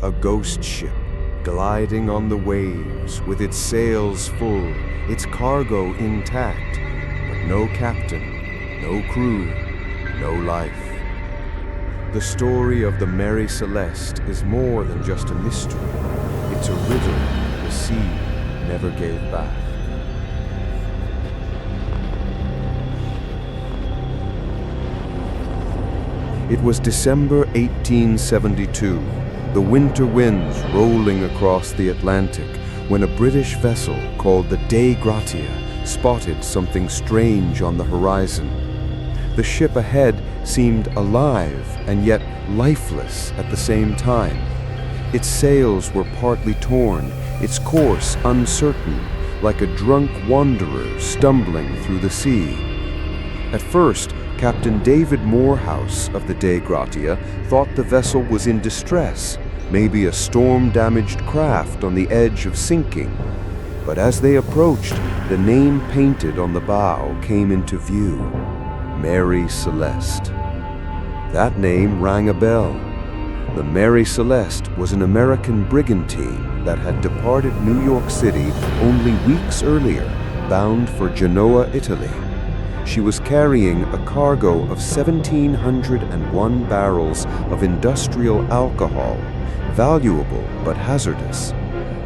A ghost ship, gliding on the waves, with its sails full, its cargo intact, but no captain, no crew, no life. The story of the Mary Celeste is more than just a mystery. It's a riddle the sea never gave back. It was December 1872, the winter winds rolling across the Atlantic, when a British vessel called the Dei Gratia spotted something strange on the horizon. The ship ahead seemed alive and yet lifeless at the same time. Its sails were partly torn, its course uncertain, like a drunk wanderer stumbling through the sea. At first, Captain David Morehouse of the Dei Gratia thought the vessel was in distress, maybe a storm-damaged craft on the edge of sinking. But as they approached, the name painted on the bow came into view: Mary Celeste. That name rang a bell. The Mary Celeste was an American brigantine that had departed New York City only weeks earlier, bound for Genoa, Italy. She was carrying a cargo of 1,701 barrels of industrial alcohol, valuable but hazardous.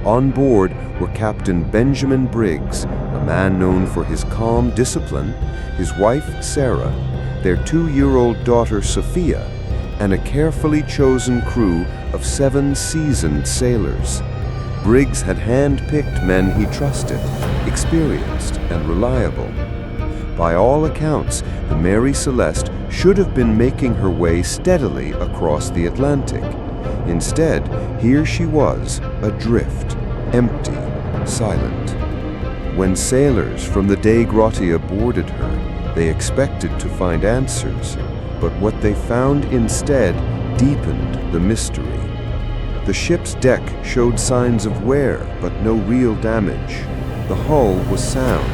On board were Captain Benjamin Briggs, a man known for his calm discipline, his wife Sarah, their 2-year-old daughter Sophia, and a carefully chosen crew of 7 seasoned sailors. Briggs had hand-picked men he trusted, experienced and reliable. By all accounts, the Mary Celeste should have been making her way steadily across the Atlantic. Instead, here she was, adrift, empty, silent. When sailors from the Dei Gratia boarded her, they expected to find answers, but what they found instead deepened the mystery. The ship's deck showed signs of wear, but no real damage. The hull was sound.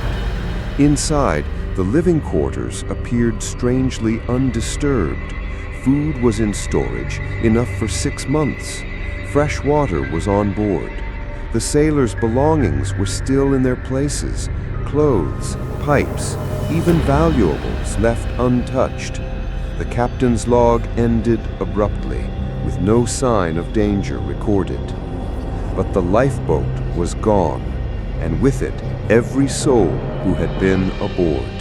Inside, the living quarters appeared strangely undisturbed. Food was in storage, enough for 6 months. Fresh water was on board. The sailors' belongings were still in their places: clothes, pipes, even valuables left untouched. The captain's log ended abruptly, with no sign of danger recorded. But the lifeboat was gone, and with it every soul who had been aboard.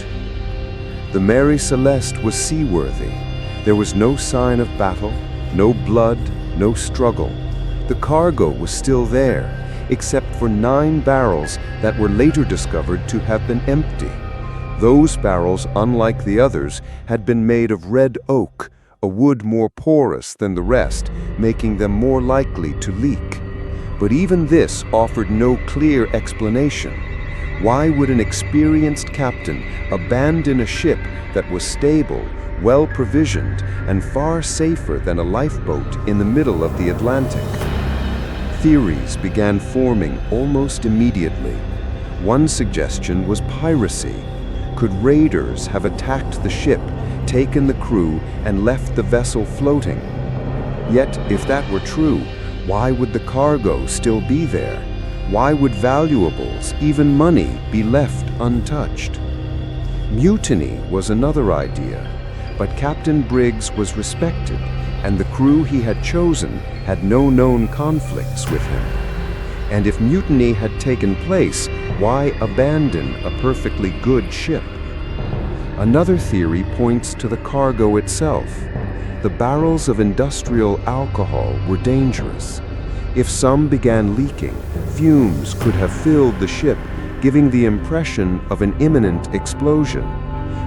The Mary Celeste was seaworthy. There was no sign of battle, no blood, no struggle. The cargo was still there, except for 9 barrels that were later discovered to have been empty. Those barrels, unlike the others, had been made of red oak, a wood more porous than the rest, making them more likely to leak. But even this offered no clear explanation. Why would an experienced captain abandon a ship that was stable, well-provisioned, and far safer than a lifeboat in the middle of the Atlantic? Theories began forming almost immediately. One suggestion was piracy. Could raiders have attacked the ship, taken the crew, and left the vessel floating? Yet, if that were true, why would the cargo still be there? Why would valuables, even money, be left untouched? Mutiny was another idea, but Captain Briggs was respected, and the crew he had chosen had no known conflicts with him. And if mutiny had taken place, why abandon a perfectly good ship? Another theory points to the cargo itself. The barrels of industrial alcohol were dangerous. If some began leaking, fumes could have filled the ship, giving the impression of an imminent explosion.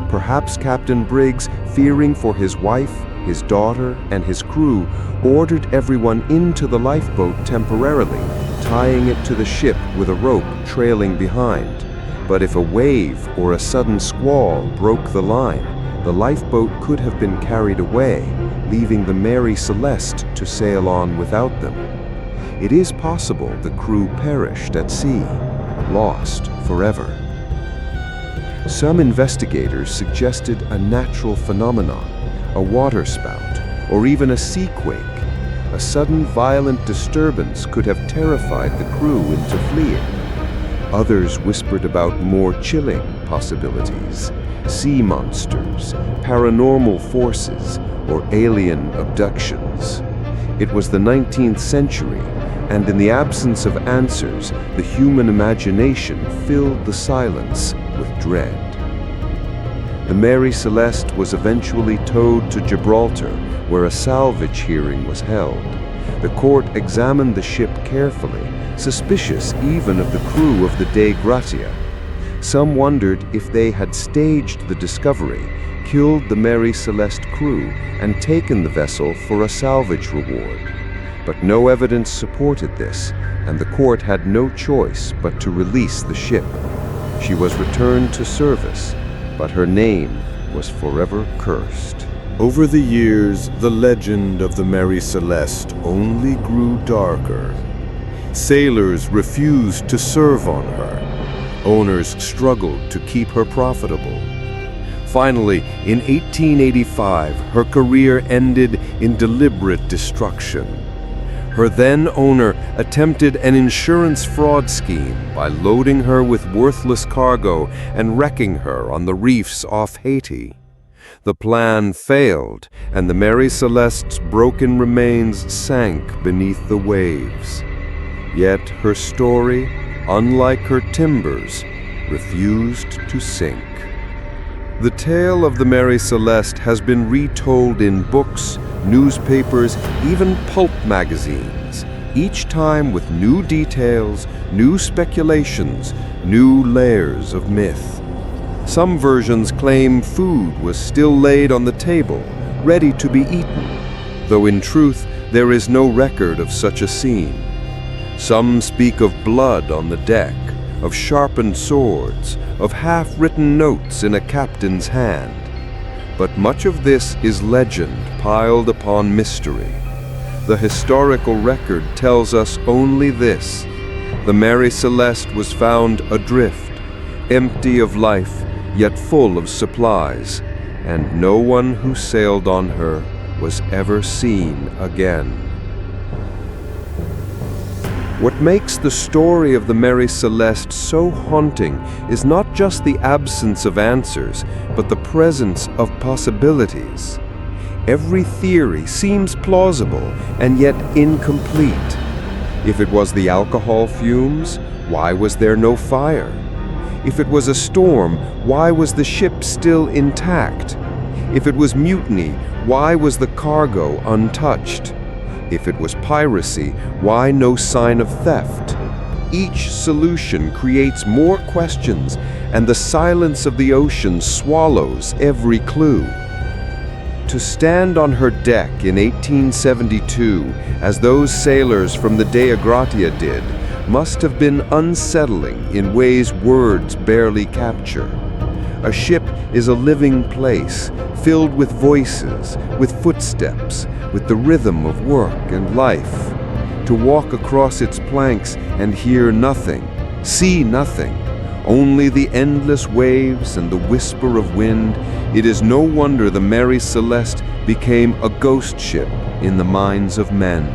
Perhaps Captain Briggs, fearing for his wife, his daughter, and his crew, ordered everyone into the lifeboat temporarily, tying it to the ship with a rope trailing behind. But if a wave or a sudden squall broke the line, the lifeboat could have been carried away, leaving the Mary Celeste to sail on without them. It is possible the crew perished at sea, lost forever. Some investigators suggested a natural phenomenon, a waterspout, or even a sea quake. a sudden violent disturbance could have terrified the crew into fleeing. Others whispered about more chilling possibilities: sea monsters, paranormal forces, or alien abductions. It was the 19th century, and in the absence of answers, the human imagination filled the silence with dread. The Mary Celeste was eventually towed to Gibraltar, where a salvage hearing was held. The court examined the ship carefully, suspicious even of the crew of the Dei Gratia. Some wondered if they had staged the discovery, killed the Mary Celeste crew, and taken the vessel for a salvage reward. But no evidence supported this, and the court had no choice but to release the ship. She was returned to service, but her name was forever cursed. Over the years, the legend of the Mary Celeste only grew darker. Sailors refused to serve on her. Owners struggled to keep her profitable. Finally, in 1885, her career ended in deliberate destruction. Her then owner attempted an insurance fraud scheme by loading her with worthless cargo and wrecking her on the reefs off Haiti. The plan failed, and the Mary Celeste's broken remains sank beneath the waves. Yet her story, unlike her timbers, refused to sink. The tale of the Mary Celeste has been retold in books, newspapers, even pulp magazines, each time with new details, new speculations, new layers of myth. Some versions claim food was still laid on the table, ready to be eaten, though in truth there is no record of such a scene. Some speak of blood on the deck, of sharpened swords, of half-written notes in a captain's hand. But much of this is legend piled upon mystery. The historical record tells us only this: the Mary Celeste was found adrift, empty of life, yet full of supplies, and no one who sailed on her was ever seen again. What makes the story of the Mary Celeste so haunting is not just the absence of answers, but the presence of possibilities. Every theory seems plausible and yet incomplete. If it was the alcohol fumes, why was there no fire? If it was a storm, why was the ship still intact? If it was mutiny, why was the cargo untouched? If it was piracy, why no sign of theft? Each solution creates more questions, and the silence of the ocean swallows every clue. To stand on her deck in 1872, as those sailors from the Dei Gratia did, must have been unsettling in ways words barely capture. A ship is a living place, filled with voices, with footsteps, with the rhythm of work and life. To walk across its planks and hear nothing, see nothing, only the endless waves and the whisper of wind, it is no wonder the Mary Celeste became a ghost ship in the minds of men.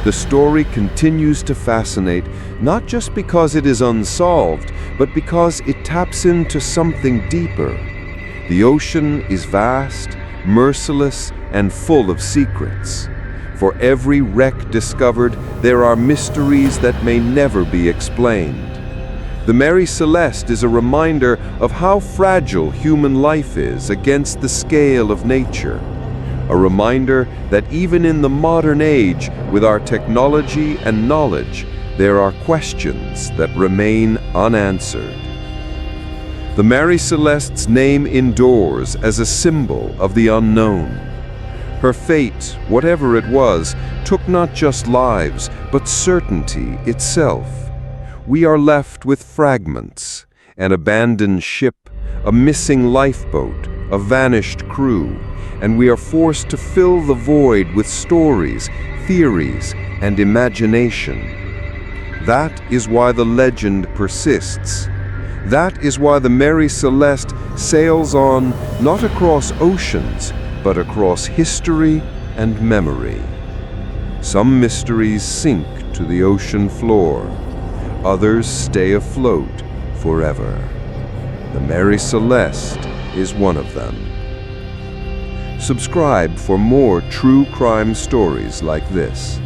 The story continues to fascinate, not just because it is unsolved, but because it taps into something deeper. The ocean is vast, merciless, and full of secrets. For every wreck discovered, there are mysteries that may never be explained. The Mary Celeste is a reminder of how fragile human life is against the scale of nature. A reminder that even in the modern age, with our technology and knowledge, there are questions that remain unanswered. The Mary Celeste's name endures as a symbol of the unknown. Her fate, whatever it was, took not just lives, but certainty itself. We are left with fragments, an abandoned ship, a missing lifeboat, a vanished crew, and we are forced to fill the void with stories, theories, and imagination. That is why the legend persists. That is why the Mary Celeste sails on, not across oceans, but across history and memory. Some mysteries sink to the ocean floor, others stay afloat forever. The Mary Celeste is one of them. Subscribe for more true crime stories like this.